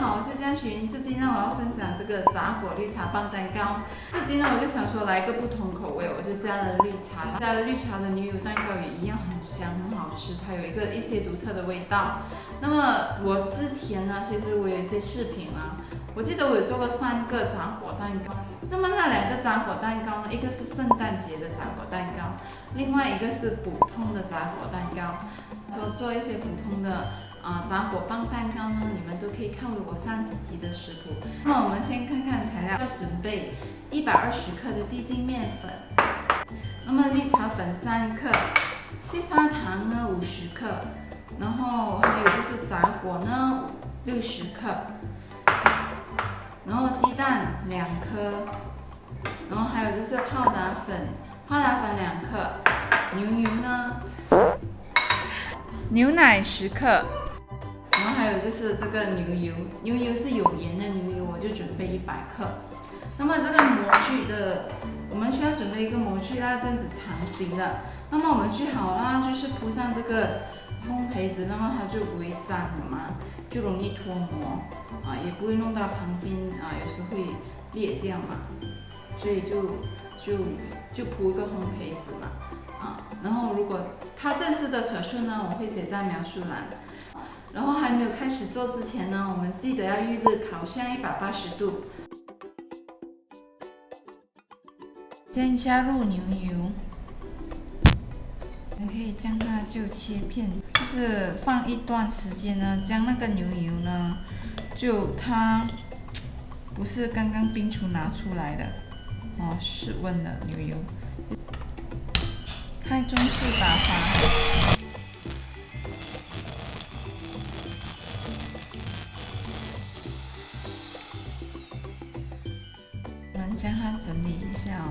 好，我是江群。这期呢，我要分享这个杂果绿茶棒蛋糕。这期呢，我就想说来一个不同口味，我就加了绿茶，加了绿茶的牛油蛋糕也一样很香，很好吃，它有一些独特的味道。那么我之前呢，其实我有一些视频啊，我记得我有做过3个杂果蛋糕。那么那2个杂果蛋糕呢，一个是圣诞节的杂果蛋糕，另外一个是普通的杂果蛋糕。做一些普通的杂果棒蛋糕呢，你们都可以看我上几集的食谱。那么我们先看看材料，要准备120克的低筋面粉，那么绿茶粉3克，细砂糖呢50克，然后还有就是杂果呢60克，然后鸡蛋2颗，然后还有就是泡打粉2克，牛奶10克，然后还有就是这个牛油是有盐的牛油，我就准备100克。那么这个模具的，我们需要准备一个模具啦，这样子长形的。那么我们锯好啦，就是铺上这个烘焙纸，那么它就不会粘了嘛，就容易脱模也不会弄到旁边有时会裂掉嘛，所以就铺一个烘焙纸嘛。然后如果它正式的尺寸呢，我会写在描述栏。然后还没有开始做之前呢，我们记得要预热烤箱180度。先加入牛油，你可以将它就切片，就是放一段时间呢，将那个牛油呢，就它不是刚刚冰出拿出来的室温的牛油。开中速打发，我们将它整理一下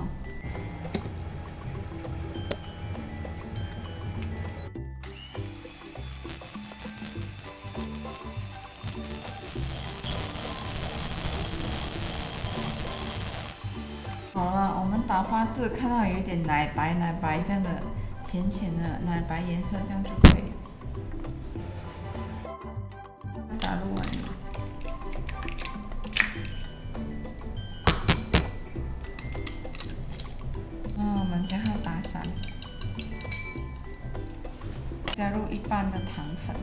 好了，我们打发至看到有一点奶白这样的浅的奶白颜色，这样就可以。打入碗里，我们将它打散，加入一半的糖粉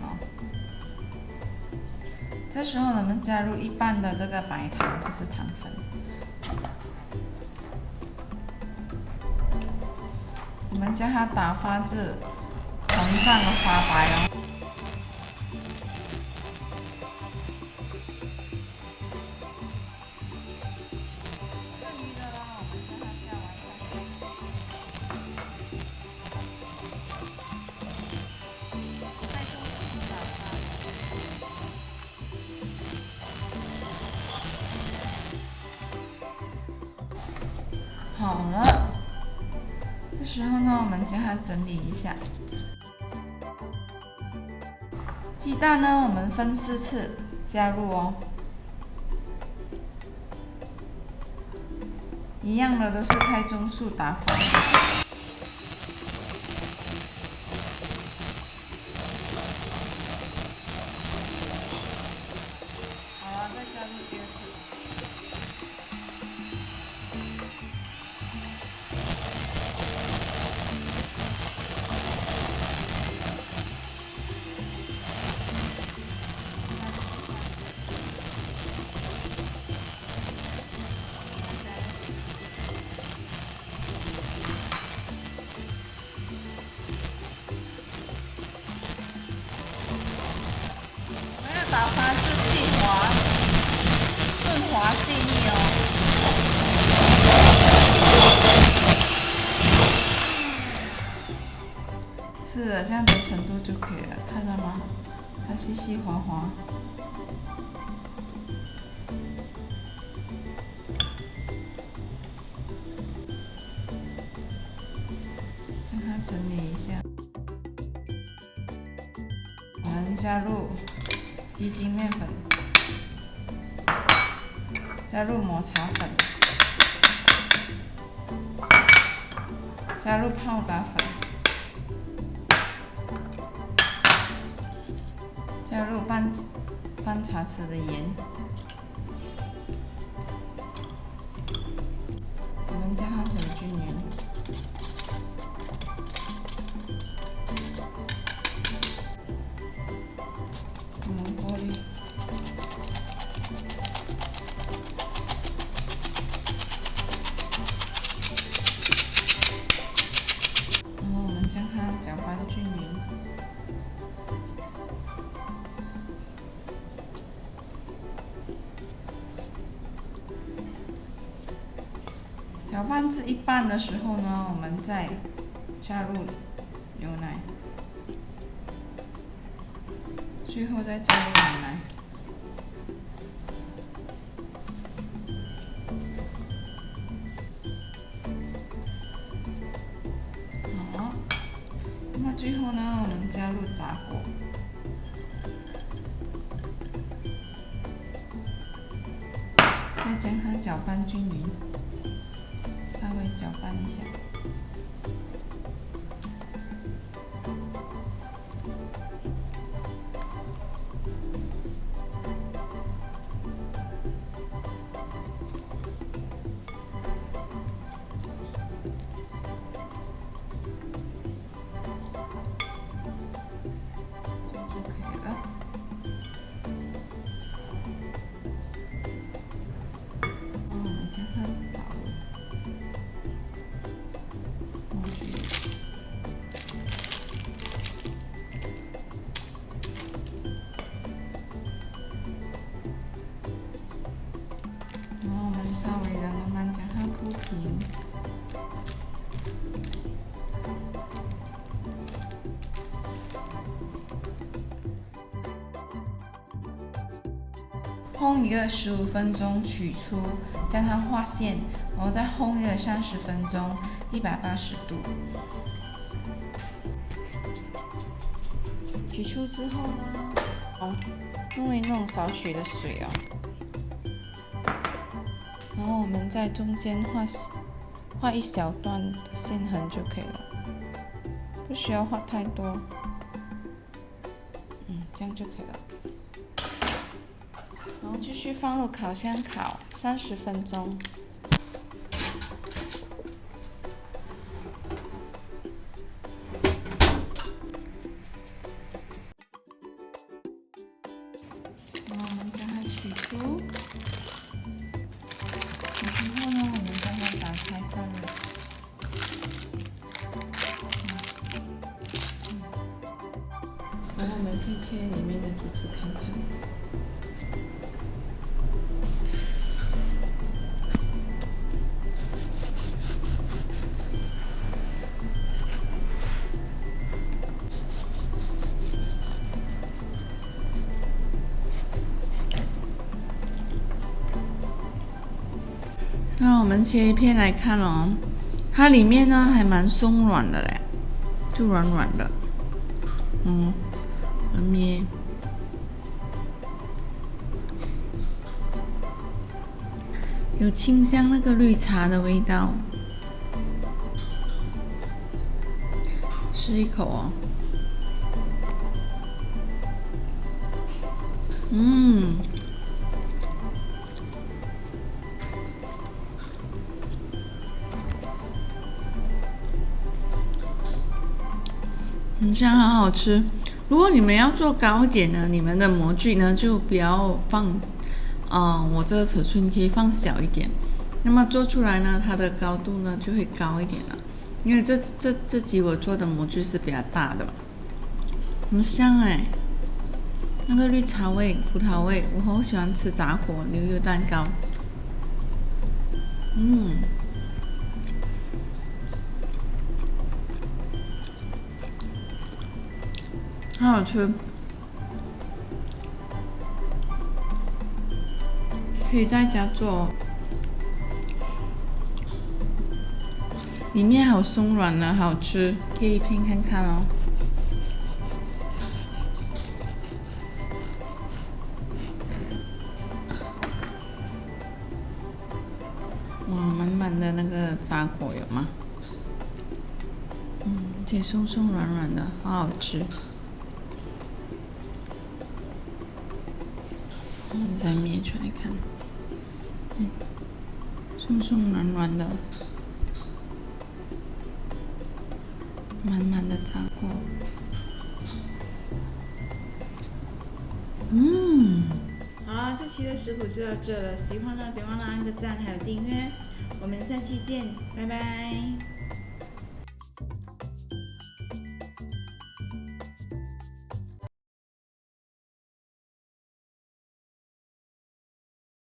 这时候我们加入一半的这个白糖，不是糖粉。我们将它打发至膨胀的发白剩余的呢，我们将它加完开中速打发。好了。这时候呢，我们将它整理一下。鸡蛋呢，我们分4次加入一样的都是开中速打发。好了，再加入第2次。打发至细滑、顺滑、细腻是的，这样的程度就可以了，看到吗？它细细滑滑。让它整理一下。我们加入低筋面粉，加入抹茶粉，加入泡打粉，加入半半茶匙的盐。我们将它混均匀。我们过滤。然后我们将它搅拌均匀。搅拌至一半的时候呢，我们再加入牛奶，最后再加入奶奶。好，那么最后呢，我们加入杂果。再将它搅拌均匀。稍微搅拌一下，这样就可以了。然后我们将它倒入。然后我们稍微的慢慢将它铺平。烘一个15分钟，取出，将它划线，然后再烘一个30分钟，180度。取出之后呢，弄一弄少许的水哦。然后我们在中间画一小段的线痕就可以了，不需要画太多。这样就可以了。然后继续放入烤箱烤30分钟。然后我们将它取出。之后呢，我们将它打开散热。然后我们先切里面的组织看看。那我们切一片来看哦，它里面呢还蛮松软的嘞，就软软的，很咩，有清香那个绿茶的味道，吃一口哦，很香，好好吃。如果你们要做高一点呢，你们的模具呢就不要放，我这个尺寸可以放小一点。那么做出来呢，它的高度呢就会高一点了。因为这集我做的模具是比较大的，很香哎，那个绿茶味、葡萄味，我好喜欢吃杂果牛油蛋糕。好好吃，可以在家做。里面好松软呢，好吃，可以拼看看哦。哇，满满的那个杂果有吗？而且松松软软的，好好吃。再捏出来看，松松软软的，满满的炸果。好了，这期的食谱就到这了。喜欢呢，别忘了按个赞，还有订阅。我们下期见，拜拜。